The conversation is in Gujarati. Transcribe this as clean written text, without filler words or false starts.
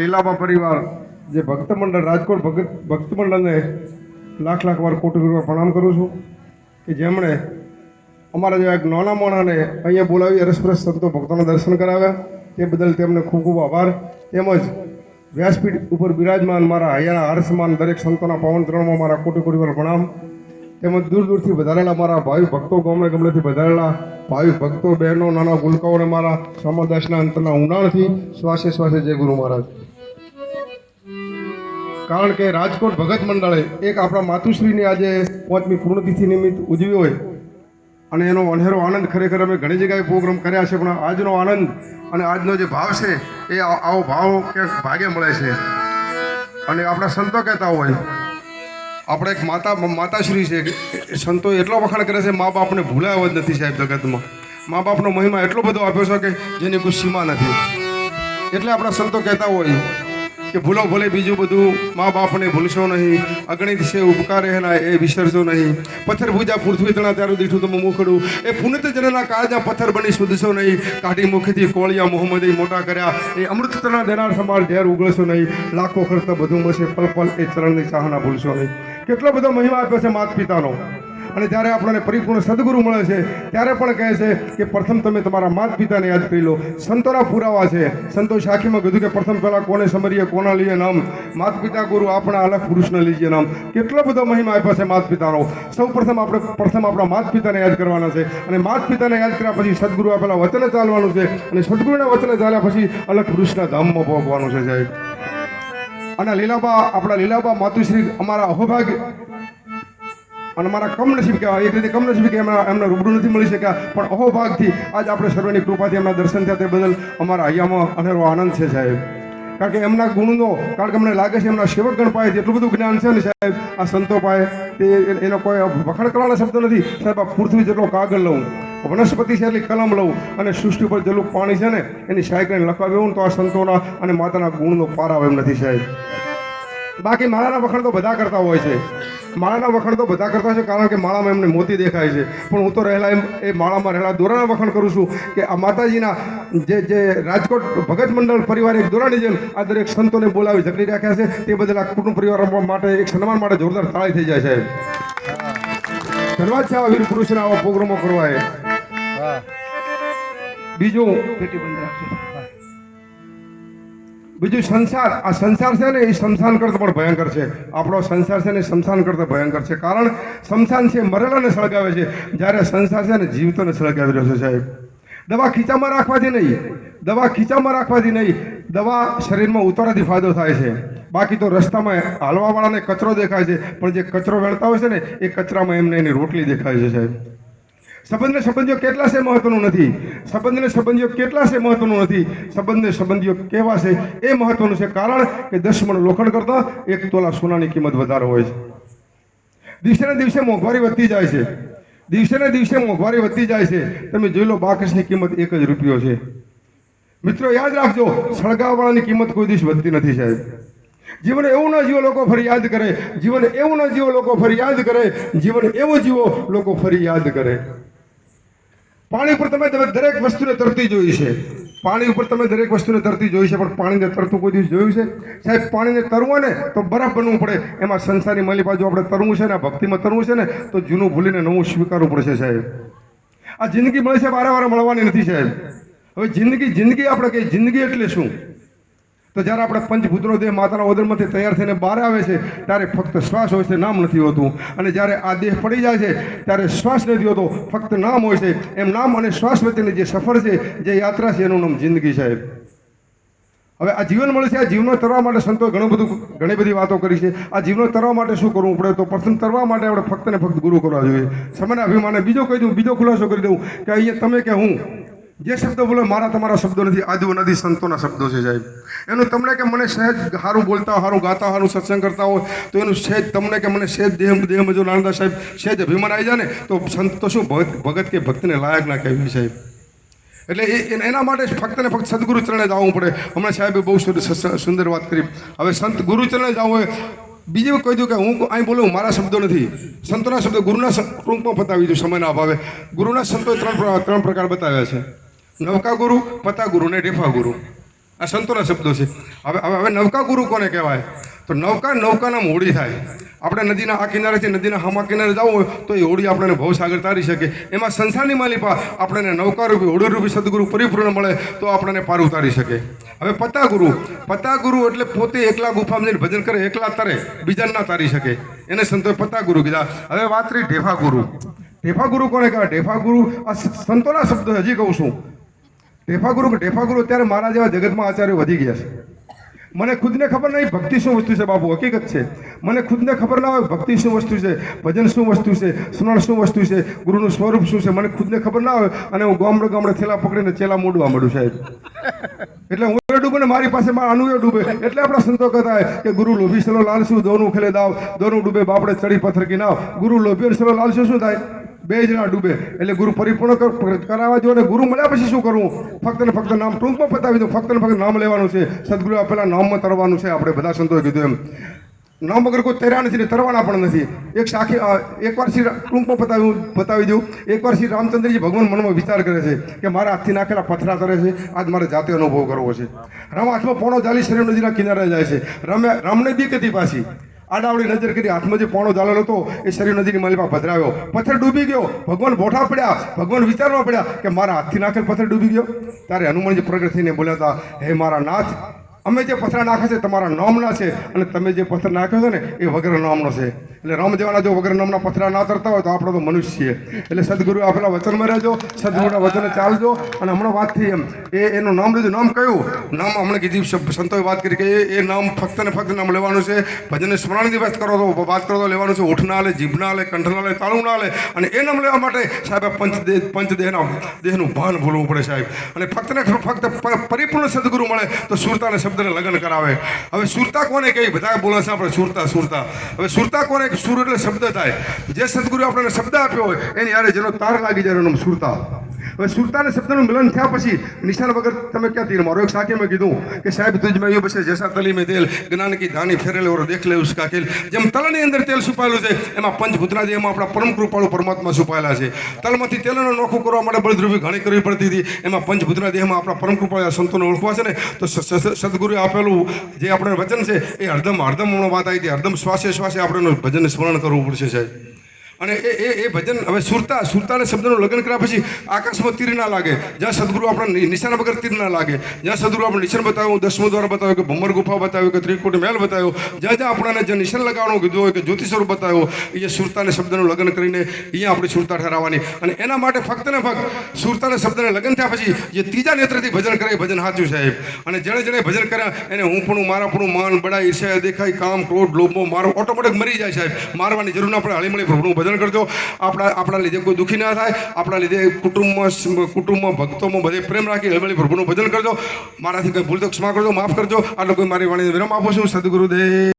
લીલાબા પરિવાર જે ભક્ત મંડળ રાજકોટ ભક્ત મંડળને લાખ લાખ વાર કોટી વાર પ્રણામ કરું છું કે જેમણે અમારા જેવા એક નાના માણાને અહીંયા બોલાવી અરસપરસ સંતો ભક્તોના દર્શન કરાવ્યા તે બદલ તેમને ખૂબ ખૂબ આભાર. તેમજ વ્યાસપીઠ ઉપર બિરાજમાન મારા હૈયાના હર્ષમાન દરેક સંતોના પાવન ચરણમાં મારા કોટી કોટી વાર પ્રણામ. તેમજ દૂર દૂરથી વધારેલા મારા ભાવિ ભક્તો ગામડે ગમડેથી વધારેલા ભાવિ ભક્તો બહેનો નાના ગુલકાઓને મારા સમાદાસના અંતરના ઊંડાણથી શ્વાસે શ્વાસે જય ગુરુ મહારાજ. કારણ કે રાજકોટ ભગત મંડળે એક આપણા માતુશ્રીની આજે 5મી પૂર્ણતિથિ નિમિત્ત ઉજવી હોય અને એનો અનેરો આનંદ ખરેખર અમે ઘણી જગ્યાએ પ્રોગ્રામ કર્યા છે, પણ આજનો આનંદ અને આજનો જે ભાવ છે એ આવો ભાવ ક્યાંક ભાગે મળે છે. અને આપણા સંતો કહેતા હોય, આપણે એક માતાશ્રી છે, સંતો એટલો વખાણ કરે છે, મા બાપને ભૂલાયો જ નથી સાહેબ જગતમાં. મા બાપનો મહિમા એટલો બધો આપ્યો છે કે જેની કોઈ સીમા નથી. એટલે આપણા સંતો કહેતા હોય કે ભૂલો ભલે બીજું બધું, મા બાપને ભૂલશો નહીં, અગણિત છે ઉપકાર એના એ વિસરશો નહીં. પથ્થર પૂજા પૃથ્વી તણા ત્યારે દીઠું તમે મુખડું, એ પુનિત જનના કાળજા પથ્થર બની શુદ્ધશો નહીં. કાઢી મુખથી કોળિયા મોહમ્મદે મોટા કર્યા, એ અમૃત તણા દેનાર સમાર ઝેર ઉગળશો નહીં. લાખો ખર્ચ બધું મળશે પલ પલ, એ ચરણની ચાહના ભૂલશો નહીં. કેટલો બધો મહિમા આપ્યો છે માતા પિતાનો. અને જ્યારે આપણને પરિપૂર્ણ સદગુરુ મળે છે ત્યારે પણ કહે છે કે પ્રથમ તમે તમારા માતા પિતાને યાદ કરી લો. સંતોના પુરાવા છે. સંતો સાખીમાં કીધું કે પ્રથમ પહેલાં કોને સમરીએ કોના લઈએ નામ, માતા પિતા ગુરુ આપણા અલગ પુરુષને લીજીએ નામ. કેટલો બધો મહિમા આપ્યો છે માતા પિતાનો. સૌ પ્રથમ આપણા માતા પિતાને યાદ કરવાના છે, અને માતા પિતાને યાદ કર્યા પછી સદગુરુ આપેલા વચને ચાલવાનું છે, અને સદગુરુના વચને ચાલ્યા પછી અલગ પુરુષના ધામમાં પહોંચવાનું છે સાહેબ. અને લીલાબા, આપણા લીલાબા માતુશ્રી અમારા અહોભાગ્ય અને મારા કમનસીબ કહેવાય. એક રીતે કમનસીબ કે એમના રૂબરૂ નથી મળી શક્યા, પણ અહોભાગથી આજ આપણે સર્વેની કૃપાથી એમના દર્શન થયા તે બદલ અમારા હૈયામાં અનેરો આનંદ છે સાહેબ. કારણ કે એમના ગુણનો, કારણ કે અમને લાગે છે એમના સેવકગણ પાસે એટલું બધું જ્ઞાન છે ને સાહેબ, આ સંતો પાસે તે એનો કોઈ વખાણ કરવાના શબ્દ નથી સાહેબ. આ પૃથ્વી જેટલો કાગળ લઉં, વનસ્પતિ છે એટલી કલમ લઉં, અને સૃષ્ટિ પર જેટલું પાણી છે ને એની સાયકલ લખાવ્યું તો આ સંતોના અને માતાના ગુણનો પાર આવે એમ નથી સાહેબ. બાકી માળાના વખાણ તો બધા કરતા હોય છે, માળાના વખાણ તો બધા કરતા છે, કારણ કે માળામાં એમને મોતી દેખાય છે. પણ હું તો રહેલા એ માળામાં રહેલા દોરાના વખાણ કરું છું કે આ માતાજીના જે રાજકોટ ભગત મંડળ પરિવાર એક દોરાની જેમ આ દરેક સંતોને બોલાવી જકડી રાખ્યા છે. તે બદલ આ કુટુંબ પરિવાર માટે એક સન્માન માટે જોરદાર તાળી થઈ જાય સાહેબ. ધન્યવાદ છે આવા વીર પુરુષના આવા પ્રોગ્રામો કરવા. બીજું સંસાર, આ સંસાર છે ને એ શમશાન કરતાં પણ ભયંકર છે. આપણો સંસાર છે ને શમશાન કરતાં ભયંકર છે. કારણ શમશાન છે મરેલાને સળગાવે છે, જ્યારે સંસાર છે ને જીવતોને સળગાવી રહ્યો છે સાહેબ. દવા ખીચામાં રાખવાથી નહીં, દવા શરીરમાં ઉતારવાથી ફાયદો થાય છે. બાકી તો રસ્તામાં હાલવાવાળાને કચરો દેખાય છે, પણ જે કચરો વેણતા હોય છે ને એ કચરામાં એમને એની રોટલી દેખાય છે સાહેબ. સંબંધને સંબંધીઓ કેટલા છે મહત્વનું નથી. સંબંધને સંબંધીઓ કેવા છે એ મહત્વનું છે. કારણ કે 10 મણ લોખંડ કરતાં 1 તોલા સોનાની કિંમત વધારે હોય છે. દિવસે ને દિવસે મોંઘવારી વધતી જાય છે. તમે જોઈ લો બાકસની કિંમત 1 જ રૂપિયો છે. મિત્રો યાદ રાખજો, સળગાવવાળાની કિંમત કોઈ દિવસ વધતી નથી સાહેબ. જીવન એવું ન જીવો લોકો ફરી યાદ કરે, જીવન એવું જીવો લોકો ફરી યાદ કરે. પાણી ઉપર તમે દરેક વસ્તુને તરતી જોઈ છે, પણ પાણીને તરતું કોઈ દિવસ જોયું છે સાહેબ? પાણીને તરવું ને તો બરફ બનવું પડે. એમાં સંસારની મળી બાજુ આપણે તરવું છે ને, ભક્તિમાં તરવું છે ને, તો જૂનું ભૂલીને નવું સ્વીકારવું પડશે સાહેબ. આ જિંદગી મળે છે વારે મળવાની નથી સાહેબ. હવે જિંદગી આપણે કહીએ, જિંદગી એટલે શું? તો જ્યારે આપણે પંચભૂતનો દેહ માતાના ઉદરમાંથી તૈયાર થઈને બહાર આવે છે ત્યારે ફક્ત શ્વાસ હોય છે, નામ નથી હોતું. અને જ્યારે આ દેહ પડી જાય છે ત્યારે શ્વાસ નથી હોતો, ફક્ત નામ હોય છે. એમ નામ અને શ્વાસ વચ્ચેની જે સફર છે, જે યાત્રા છે, એનું નામ જિંદગી સાહેબ. હવે આ જીવન મળે છે, આ જીવનો તરવા માટે સંતોએ ઘણી બધી વાતો કરી છે. આ જીવનો તરવા માટે શું કરવું પડે? તો પ્રથમ તરવા માટે આપણે ફક્ત ને ફક્ત ગુરુ કરવા જોઈએ. સમયના અભિમાને બીજો કહી દઉં, બીજો ખુલાસો કરી દઉં કે અહીંયા તમે કે હું જે શબ્દો બોલે મારા તમારા શબ્દો નથી, આદિ નથી, સંતોના શબ્દો છે સાહેબ. એનું તમને કે મને સહેજ સારું બોલતા, સારું ગાતા, સારું સત્સંગ કરતા હોય તો એનું સહેજ તમને કે મને સહેજ દેહમાં જો નાનંદા સાહેબ સહેજ અભિમાન આવી જાય ને તો સંત તો શું ભગત કે ભક્તિને લાયક ના કહેવી સાહેબ. એટલે એના માટે ફક્ત ને ફક્ત સદગુરુ ચરણે જવું પડે. હમણાં સાહેબે બહુ સુંદર વાત કરી. હવે સંત ગુરુ ચરણે જવું હોય. બીજું કહી દઉં કે હું અહીં બોલું, મારા શબ્દો નથી, સંતોના શબ્દો ગુરુના ટૂંકમાં બતાવી દઉં સમયના અભાવે. ગુરુના સંતોએ 3 પ્રકાર બતાવ્યા છે: નવકા ગુરુ, પતા ગુરુ ને ઢેફા ગુરુ. આ સંતોના શબ્દો છે. હવે નૌકા ગુરુ કોને કહેવાય? તો નૌકાના હોડી થાય. આપણે નદીના આ કિનારેથી નદીના હમા કિનારે જવું હોય તો એ હોડી આપણને ભવસાગર તારી શકે. એમાં સંસારની માલિપા આપણને નૌકા રૂપી હોડી રૂપી સદગુરુ પરિપૂર્ણ મળે તો આપણને પાર ઉતારી શકે. હવે પતાગુરુ એટલે પોતે એકલા ગુફામાં જઈને ભજન કરે, એકલા તરે, બીજાને ના તારી શકે, એને સંતોએ પતાગુરુ કીધા. હવે વાત રહી ઢેફાગુરુ કોને કહેવાય? ઢેફાગુરુ આ સંતોના શબ્દો હજી કહું છું. ઢેફાગુરુ અત્યારે મારા જેવા જગતમાં આચાર્યો વધી ગયા છે. મને ખુદને ખબર નહીં ભક્તિ શું વસ્તુ છે બાપુ, હકીકત છે. મને ખુદને ખબર ના હોય ભક્તિ શું વસ્તુ છે, ભજન શું વસ્તુ છે, સ્મરણ શું વસ્તુ છે, ગુરુનું સ્વરૂપ શું છે, મને ખુદને ખબર ના હોય અને હું ગામડે થેલા પકડીને ચેલા મોડવા મળું સાહેબ. એટલે હું ડૂબે ને મારી પાસે અનુયો ડૂબે. એટલે આપણા સંતો કહેતા કે ગુરુ લોભી સલો લાલસુ દોનું ખેલે દાવ, દોનું ડૂબે બાપડે ચડી પથ્થર કી નાવ. ગુરુ લોભી સલો લાલસુ શું થાય? બે જણા ડૂબે. એટલે ગુરુ પરિપૂર્ણ કરાવવા જો. અને ગુરુ મળ્યા પછી શું કરવું? ફક્ત ને ફક્ત નામ ટૂંકમાં પતાવી દઉં. ફક્ત ને ફક્ત નામ લેવાનું છે. સદગુરુ આપેલા નામમાં તરવાનું છે. આપણે બધા સંતોએ કીધું એમ નામ વગર કોઈ તર્યા નથી ને તરવાના પણ નથી. એકવાર શ્રી ટૂંકમાં બતાવી દઉં. એકવાર શ્રી રામચંદ્રજી ભગવાન મનમાં વિચાર કરે છે કે મારા હાથથી નાખેલા પથરા તરે છે, આજ મારે જાતે અનુભવ કરવો છે. રામ હાથમાં પોણો ચાલી શરીર નદીના કિનારે જાય છે. રામને બીક હતી પાછી. આડાવડી નજર કરી હાથમાં જે પોણો ચાલેલો હતો એ શરીર નદીની માલિપા પધરાવ્યો. પથ્થર ડૂબી ગયો. ભગવાન બોઠા પડ્યા. ભગવાન વિચારવા પડ્યા કે મારા હાથથી નાખેલ પથ્થર ડૂબી ગયો. ત્યારે હનુમાનજી પ્રગટ થઈને બોલ્યા હતા, હે મારા નાથ, અમે જે પથ્થર નાખે છે તમારા નામના છે અને તમે જે પથ્થર નાખ્યો છે ને એ વગર નામનો છે. એટલે રામ જેવાના જો વગર નામના પથ્થર ના તરતા હોય તો આપણે તો મનુષ્ય છીએ. એટલે સદગુરુ આપેલા વચનમાં રહેજો, સદગુરુના વચને ચાલજો. અને હમણાં વાત થઈ એમ એનું નામ લીધું. નામ કયું નામ? હમણાં કીધી સંતોએ વાત કરી કે એ નામ ફક્ત ને ફક્ત નામ લેવાનું છે. ભજનને સ્મરણની વાત કરો તો લેવાનું છે. ઓઠના લે, જીભના લે, કંઠના લે, તાળું ના લે. અને એ નામ લેવા માટે સાહેબ દેહનું ભાન ભૂલવું પડે સાહેબ. અને ફક્ત ને ફક્ત પરિપૂર્ણ સદગુરુ મળે તો સુરતાને શબ્દને લગ્ન કરાવે. હવે સુરતા કોને કહી? બધા બોલે છે આપણે સુરતા. હવે સુરતા કોને? સુર એટલે શબ્દ થાય. જે સદગુરુ આપણને શબ્દ આપ્યો હોય એની યારે જેનો તાર લાગી જાય એનું નામ સુરતા. હવે સુરતા અને શબ્દનું મિલન થયા પછી નિશાન વગર તમે ક્યાં તીર મારો? એક સાખી મેં કીધું કે સાહેબ તુજ મેં બસે જૈસા તલી મેં તેલ, જ્ઞાન કી ધાની ફેરેલે ઓર દેખ લે ઉસકા ખેલ. જેમ તલની અંદર તેલ છુપાયેલું છે એમાં પંચભૂતના એમાં આપણા પરમ કૃપાળુ પરમાત્મા છુપાયેલા છે. તલમાંથી તેલનો નોખું કરવા માટે બળદ્રુવી ઘણી કરવી પડતી હતી. એમાં પંચભૂતના દેહમાં આપણા પરમ કૃપાળુ સંતોને ઓળખવા છે ને તો સદગુરુએ આપેલું જે આપણે વચન છે એ હરદમ વાત આવી હતી. હરદમ શ્વાસે આપણે ભજનને સ્મરણ કરવું પડશે સાહેબ. અને એ ભજન હવે સુરતાને શબ્દનું લગ્ન કર્યા પછી આકાશમાં તીર ના લાગે. જ્યાં સદગુરુ આપણે નિશાન વગર તીર ના લાગે. જ્યાં સદગુરુ આપણે નિશાન બતાવ્યું, 10મું દ્વાર બતાવ્યું, કે ભમર ગુફા બતાવ્યું, કે ત્રિકોટી મહેલ બતાવ્યો, જ્યાં આપણને જે નિશાન લગાવવાનું કીધું હોય, કે જ્યોતિ સ્વરૂપ બતાવ્યો, એ સુરતાને શબ્દનું લગ્ન કરીને અહીંયા આપણી સુરતા ઠરાવવાની. અને એના માટે ફક્ત ને ફક્ત સુરતાને શબ્દને લગ્ન થયા પછી જે ત્રીજા નેત્રથી ભજન કરે એ ભજન સાચું સાહેબ. અને જેણે ભજન કર્યા એને હું પણ મારાપણું માન બડાઈ ઈર્ષ્યા દેખાય કામ ક્રોધ લોભમાં મારો ઓટોમેટિક મરી જાય સાહેબ. મારવાની જરૂર ના પડે. હળીમળી પ્રભુનું ભજન કરજો. આપણા લીધે કોઈ દુઃખી ના થાય. આપણા લીધે કુટુંબમાં ભક્તોમાં બધે પ્રેમ રાખી હળીમળી પ્રભુનું ભજન કરજો. મારાથી કંઈ ભૂલ તો ક્ષમા કરજો, માફ કરજો. આટલો કોઈ મારી વાણીને વિરામ આપું છું. સદગુરુદેવ.